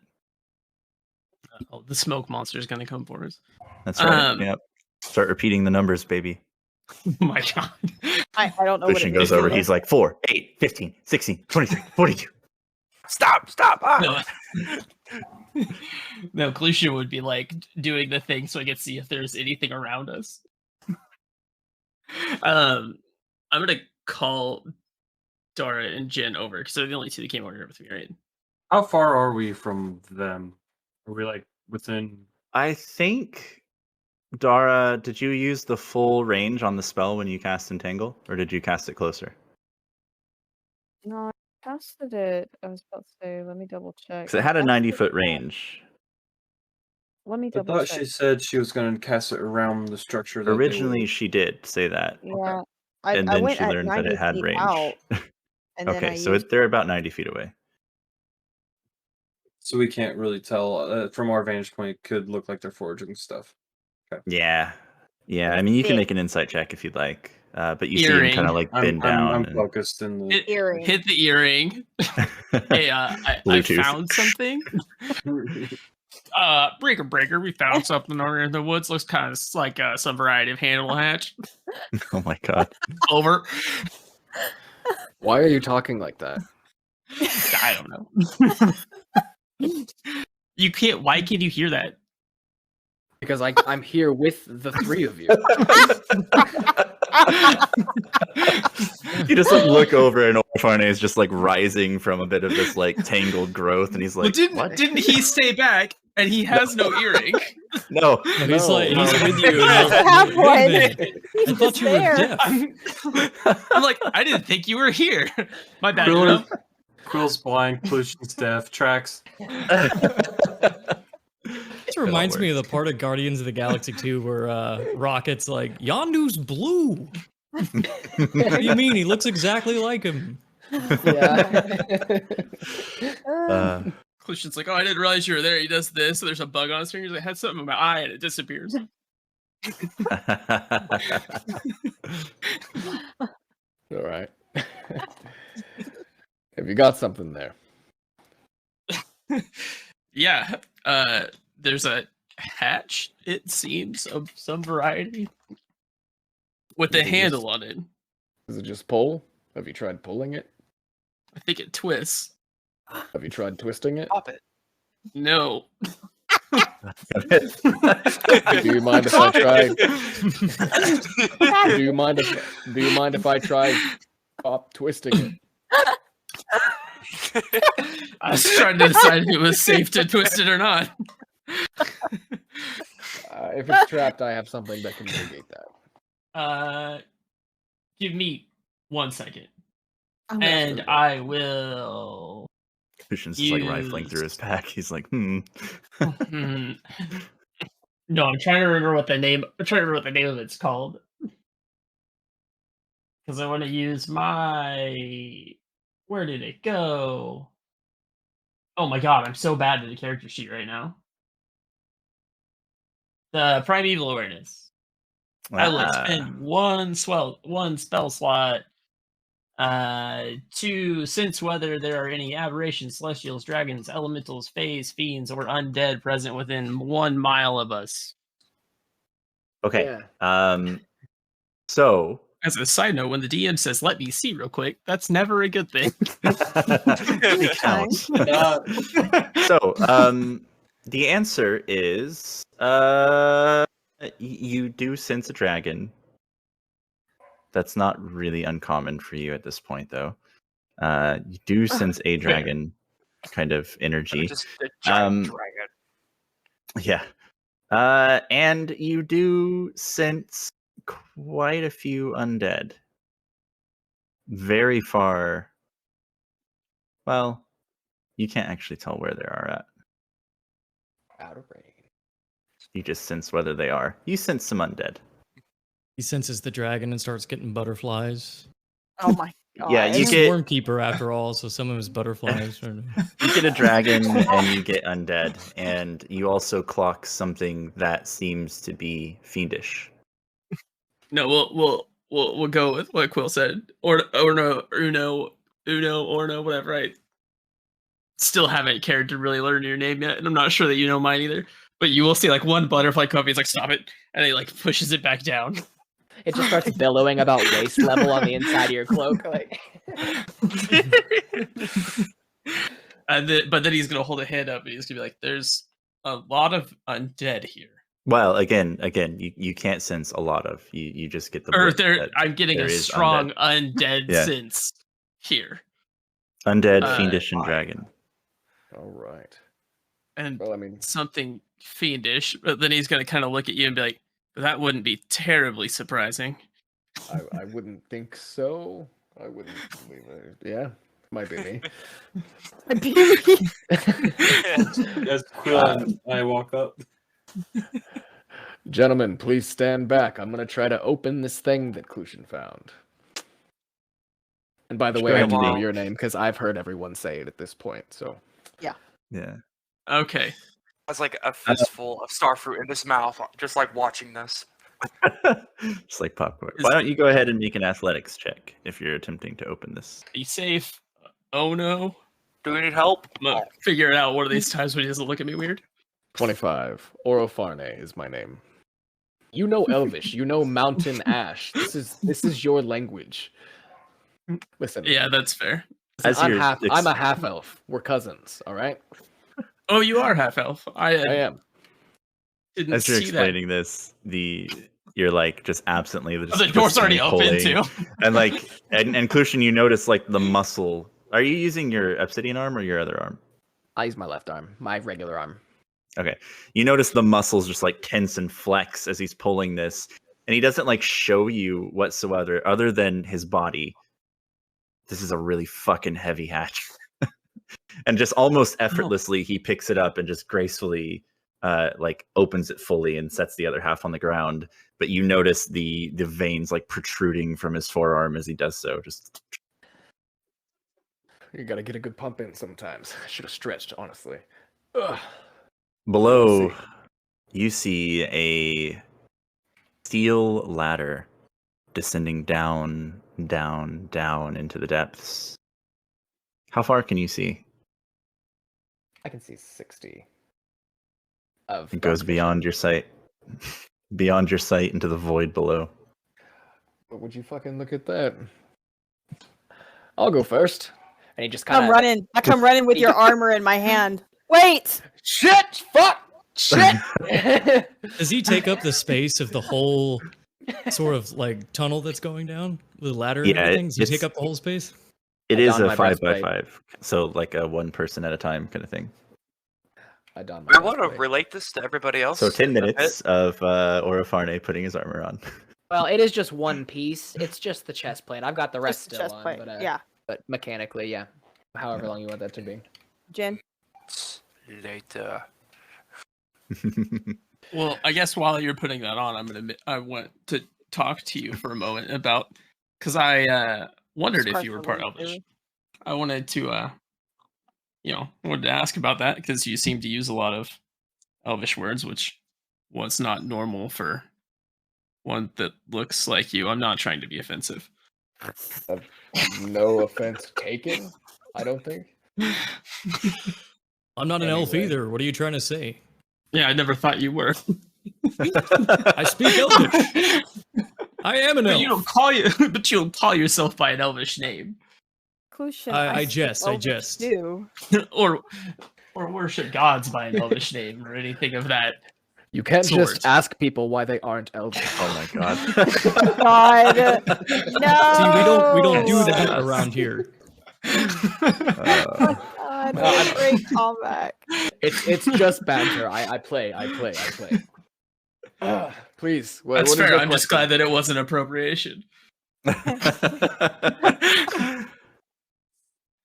Oh, the smoke monster is going to come for us. That's right. Yep. Start repeating the numbers, baby. Oh my god. I don't know Christian what it goes is. over. He's like 4, 8, 15, 16, 23, 42. Stop! Ah! No. No, Clucian would be like doing the thing so I can see if there's anything around us. I'm gonna call Dara and Jen over because they're the only two that came over here with me, right? How far are we from them? Are we like within? I think, Dara, did you use the full range on the spell when you cast Entangle, or did you cast it closer? No, I casted it. I was about to say, let me double check. Because it had a 90-foot range. Let me I double thought check. she said she was going to cast it around the structure. That Originally, she did say that. Yeah, And I then went she at learned that 90 it had feet range. out, and then I Okay, so used they're about 90 feet away. so we can't really tell from our vantage point. It could look like they're foraging stuff. Yeah. Yeah, I mean, you can Thick. make an insight check if you'd like. But you see him kind of like bend down. I'm and... focused in the earring. Hit the earring. Hey, I Bluetooth. found something. Breaker, we found something over in the woods. Looks kind of like some variety of handle hatch. Oh my god. Over. Why are you talking like that? I don't know. You can't. Why can't you hear that? Because I'm here with the three of you. You just like look over and Orfarne is just like rising from a bit of this like tangled growth, and he's like, Well, "What?" didn't he stay back? And he has no earring. No, He's like he's with you. Yes, Like, have wait a one. minute. He's I thought just you were there. deaf. I'm like, I didn't think you were here. My bad. Quill- Uno. Quill's blind, Clucian's deaf. Tracks. This reminds me of the part of Guardians of the Galaxy 2 where Rocket's like, Yondu's blue. What do you mean? He looks exactly like him. Yeah. Clucian's like, oh, I didn't realize you were there. He does this. So there's a bug on his fingers. I had something in my eye and it disappears. All right. Have you got something there? Yeah. There's a hatch, it seems, of some variety. With a Is it handle just- on it. Does it just pull? Have you tried pulling it? I think it twists. Have you tried twisting it? Pop it. No. Do you mind if I try? Do you mind if I try twisting it? I was trying to decide if it was safe to twist it or not. If it's trapped, I have something that can mitigate that. Give me 1 second. I'm gonna And screw I will. Lucian's just like rifling through his use- pack. He's like, Hmm. No, I'm trying to remember what the name. I'm trying to remember what the name of it's called. Because I want to use my. Where did it go? Oh my god, I'm so bad at the character sheet right now. The Primeval Awareness. I will expend one spell slot to sense whether there are any aberrations, celestials, dragons, elementals, fays, fiends, or undead present within 1 mile of us. Okay. Yeah. So As a side note, when the DM says "let me see" real quick, that's never a good thing. it counts. So, the answer is you do sense a dragon. That's not really uncommon for you at this point, though. You do sense a dragon kind of energy. Just a giant dragon. Yeah. And you do sense quite a few undead. Very far. Well, you can't actually tell where they are at. Out of range. You just sense whether they are. You sense some undead. He senses the dragon and starts getting butterflies. Oh my god. Yeah, you He's get- a worm keeper after all, so some of his butterflies. Are... You get a dragon and you get undead, and you also clock something that seems to be fiendish. No, we'll go with what Quill said, or no, Uno, whatever. I still haven't cared to really learn your name yet, and I'm not sure that you know mine either. But you will see like one butterfly come up, he's like, "Stop it," and he like pushes it back down. It just starts billowing about waist level on the inside of your cloak. Like, But then he's gonna hold a hand up and he's gonna be like, "There's a lot of undead here." Well, again, you can't sense a lot of. You just get the. Or blip there, that I'm getting there a is strong undead Yeah. sense here. undead, fiendish, and fine. dragon. All right. And Well, I mean, something fiendish, but then he's gonna kind of look at you and be like, "That wouldn't be terribly surprising." I wouldn't think so. I wouldn't believe it. Yeah, might be me. As Quill and I walk up. Gentlemen, please stand back. I'm gonna try to open this thing that Clushin found. And by the way, I Sure, do know wow. your name because I've heard everyone say it at this point. So Yeah. Okay. Has like a fistful of starfruit in his mouth, just like watching this. Just like popcorn. Why don't you go ahead and make an athletics check if you're attempting to open this? Be safe. Oh no. Do we need help? I'm gonna figure it out one of these times when he doesn't look at me weird. 25. Orofarne is my name. You know Elvish. You know Mountain Ash. This is your language. Listen. Yeah, that's fair. As I'm you're I'm a half elf. We're cousins. All right. Oh, you are half elf. I I am. didn't As you're see that. explaining this, you're like just absently Oh, the door's already open too. and like and Clushin, you notice like the muscle. Are you using your obsidian arm or your other arm? I use my left arm, my regular arm. Okay. You notice the muscles just like tense and flex as he's pulling this, and he doesn't like show you whatsoever other than his body. This is a really fucking heavy hatch. And just almost effortlessly he picks it up and just gracefully like opens it fully and sets the other half on the ground. But you notice the veins like protruding from his forearm as he does so. Just You gotta get a good pump in sometimes. I should have stretched, honestly. Ugh. below, Let's you see a steel ladder descending down, down, down into the depths. How far can you see? I can see 60. Of It goes dark vision. beyond your sight. Beyond your sight into the void below. But would you fucking look at that? I'll go first. And he just kind Come of running. I come running with your armor in my hand. Wait! Shit! Fuck! Shit! Does he take up the space of the whole sort of like tunnel that's going down with a ladder and Yeah, everything? Does he take it's- up the whole space? It I is don a my 5x5, breastplate. so like a one person at a time kind of thing. I don I my want to breastplate. relate this to everybody else. So 10 a bit. minutes of Orofarne putting his armor on. Well, it is just one piece. It's just the chest plate. I've got the rest Just the still chest on. plate. But, Yeah. but mechanically, yeah. However long you want that to be. Jen. Later. Well, I guess while you're putting that on, I want to talk to you for a moment about because I wondered if you were part Elvish. I wanted to wanted to ask about that because you seem to use a lot of Elvish words, which was not normal for one that looks like you. I'm not trying to be offensive. No offense taken, I don't think. I'm not an elf Anyway. either. What are you trying to say? Yeah, I never thought you were. I speak Elvish. I am an But elf. you don't call yourself by an Elvish name. Clucian, I speak jest, I Elvish jest. too. or worship gods by an Elvish name or anything of that. You can't Swords. just ask people why they aren't Elvish. Oh my god. God, no. See, we don't do that around here. God, what a great callback. It's just banter. I play. Please. What That's is fair. your I'm just question? glad that it wasn't appropriation.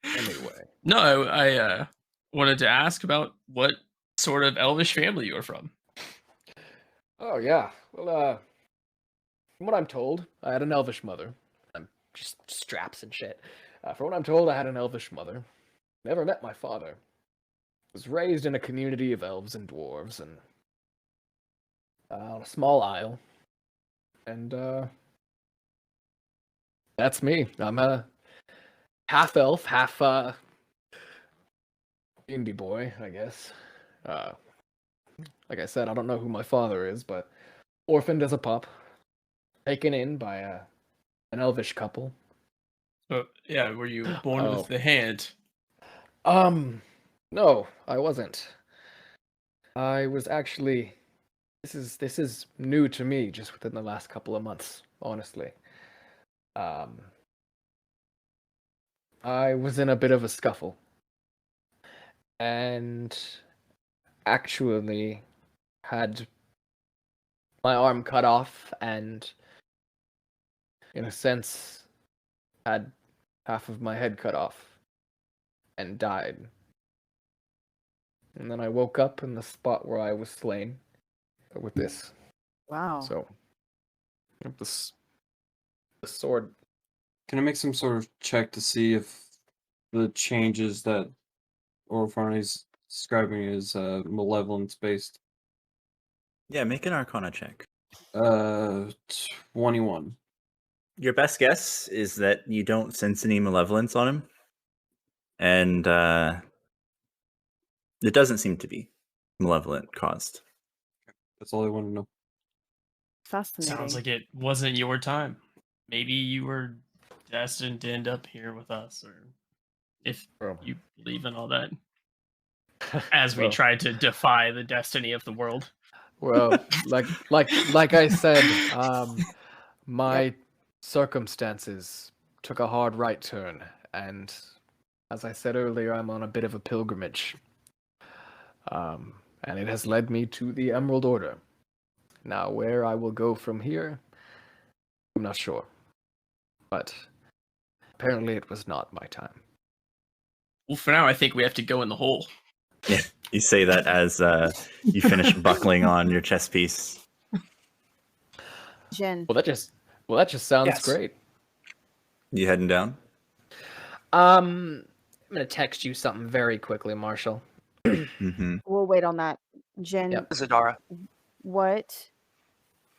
Anyway. No, I wanted to ask about what sort of Elvish family you were from. Oh yeah. Well, from what I'm told, I had an elvish mother. I'm just straps and shit. From what I'm told, I had an elvish mother. Never met my father. Was raised in a community of elves and dwarves, and on a small isle. And that's me. I'm a half elf, half indie boy, I guess. Like I said, I don't know who my father is, but orphaned as a pup, taken in by an elvish couple. So, yeah, were you born Oh. with the hand? No, I wasn't. I was actually. This is new to me, just within the last couple of months, honestly. I was in a bit of a scuffle, and actually had my arm cut off, and in a sense, had half of my head cut off, and died. And then I woke up in the spot where I was slain with this. Wow. So, the sword. Can I make some sort of check to see if the changes that Orpharny's describing is malevolence based? Yeah, make an Arcana check. 21. Your best guess is that you don't sense any malevolence on him, and it doesn't seem to be malevolent caused. That's all I want to know. Fascinating. Sounds like it wasn't your time. Maybe you were destined to end up here with us, or if Well, you believe in all that. As we Well. try to defy the destiny of the world. Well, like I said, my circumstances took a hard right turn, and as I said earlier, I'm on a bit of a pilgrimage. And it has led me to the Emerald Order. Now, where I will go from here, I'm not sure. But apparently it was not my time. Well, for now, I think we have to go in the hole. Yeah, you say that as you finish buckling on your chest piece. Jen. Well, that just sounds Yes. great. You heading down? I'm gonna text you something very quickly, Marshall. Mm-hmm. We'll wait on that. Jen, Yep. Zadara. what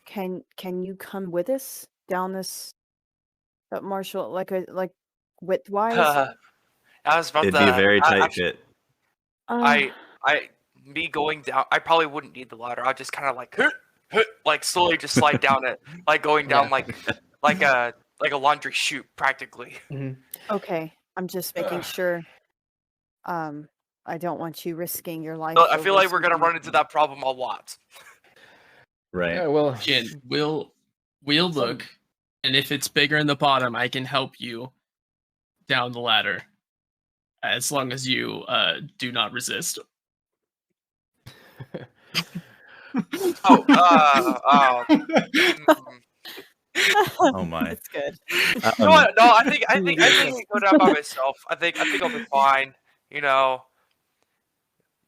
can you come with us down this Marshall, like widthwise? I was about It'd to. be a very tight actually, fit. me going down. I probably wouldn't need the ladder. I'll just kind of like slowly just slide down it, like going down Yeah. like a laundry chute practically. Okay, I'm just making sure. I don't want you risking your life. So I feel over like we're gonna something. run into that problem a lot. Right. Yeah, well, Jen, we'll look, and if it's bigger in the bottom, I can help you down the ladder, as long as you do not resist. Oh, Oh my. It's good. You know what? No, I think I can go down by myself. I think I'll be fine. You know.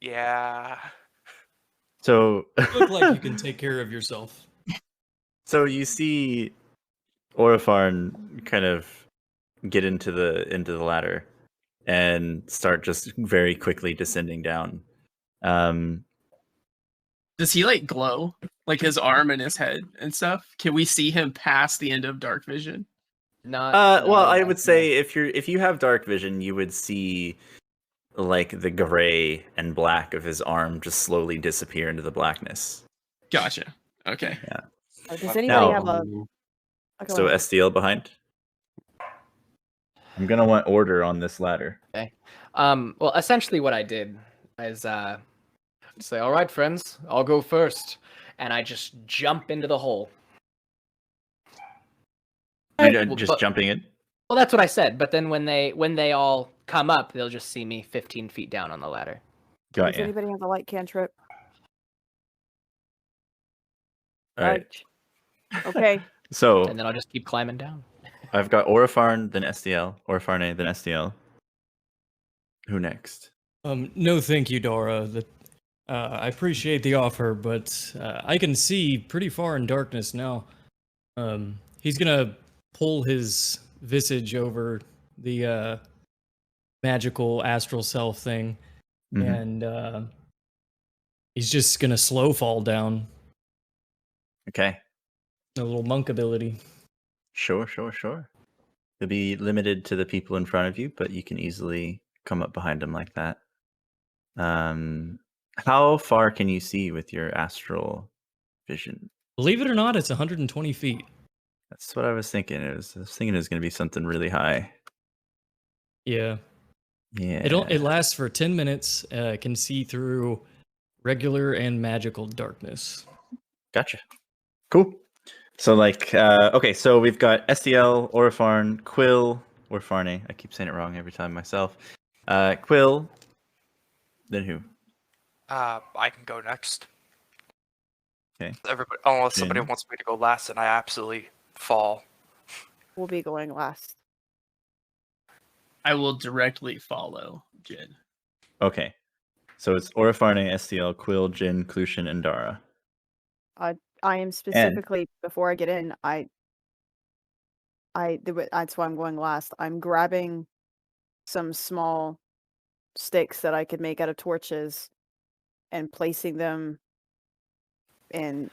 Yeah. So You look like you can take care of yourself. so you see Orifarn kind of get into the ladder and start just very quickly descending down. Does he like glow? Like his arm and his head and stuff? Can we see him past the end of dark vision? Not. Well, no, I would say if you have dark vision, you would see like the gray and black of his arm just slowly disappear into the blackness. Gotcha. Okay. Does anybody Now- have a? Oh, go So ahead. SDL behind. I'm gonna want order on this ladder. Well, essentially, what I did is say, "All right, friends, I'll go first," and I just jump into the hole. You're Well, just but- jumping in. Well, that's what I said. But then when they all come up, they'll just see me 15 feet down on the ladder. Got Does you. anybody have a light cantrip? All right. Okay. So And then I'll just keep climbing down. I've got Orifarn, then SDL, Orifarne, then SDL. Who next? No, thank you, Dora. I appreciate the offer, but I can see pretty far in darkness now. He's gonna pull his visage over the magical astral self thing, Mhm. and he's just gonna slow fall down. Okay. A little monk ability. Sure. You'll be limited to the people in front of you, but you can easily come up behind them like that. How far can you see with your astral vision? Believe it or not, it's 120 feet. That's what I was thinking. I was thinking it was going to be something really high. Yeah. Yeah. It lasts for 10 minutes. Can see through regular and magical darkness. Gotcha. Cool. So okay, so we've got SDL, Orifarn, Quill, Orifarne. I keep saying it wrong every time myself. Quill. Then who? I can go next. Okay. Everybody, unless somebody Jin. wants me to go last, and I absolutely fall. We'll be going last. I will directly follow Jin. Okay. So it's Orifarne, SDL, Quill, Jin, Clushin, and Dara. I am specifically before I get in. That's why I'm going last. I'm grabbing some small sticks that I could make out of torches and placing them in.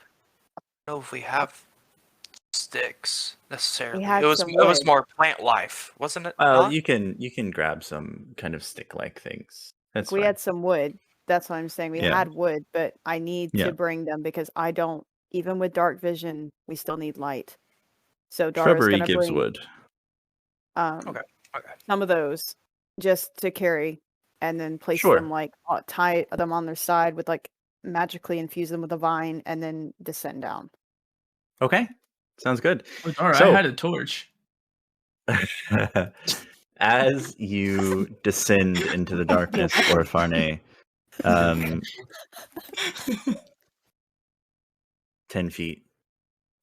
I don't know if we have sticks necessarily. had It was some it was wood. more plant life, wasn't it? Well, not? you can grab some kind of stick-like things. That's We fine. had some wood. That's what I'm saying. We Yeah. had wood, but I need Yeah. to bring them because I don't. Even with dark vision, we still need light. So Dara's Shrubbery gonna gives bring wood. Okay. some of those just to carry, and then place Sure. them tie them on their side with magically infuse them with a vine, and then descend down. Okay. Sounds good. Oh, Dara, So- I had a torch. As you descend into the darkness, Orifarne, 10 feet,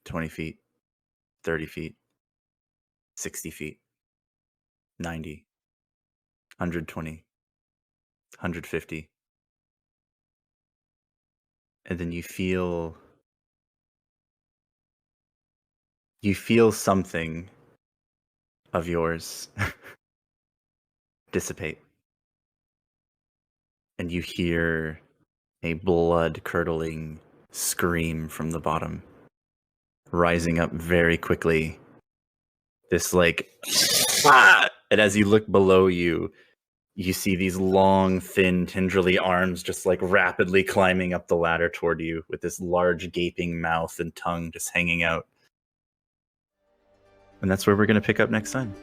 20 feet, 30 feet, 60 feet, 90, 120, 150. And then you feel something of yours dissipate. And you hear a blood-curdling scream from the bottom, rising up very quickly. This ah! And as you look below you, you see these long, thin, tendrily arms just rapidly climbing up the ladder toward you with this large gaping mouth and tongue just hanging out. And that's where we're going to pick up next time.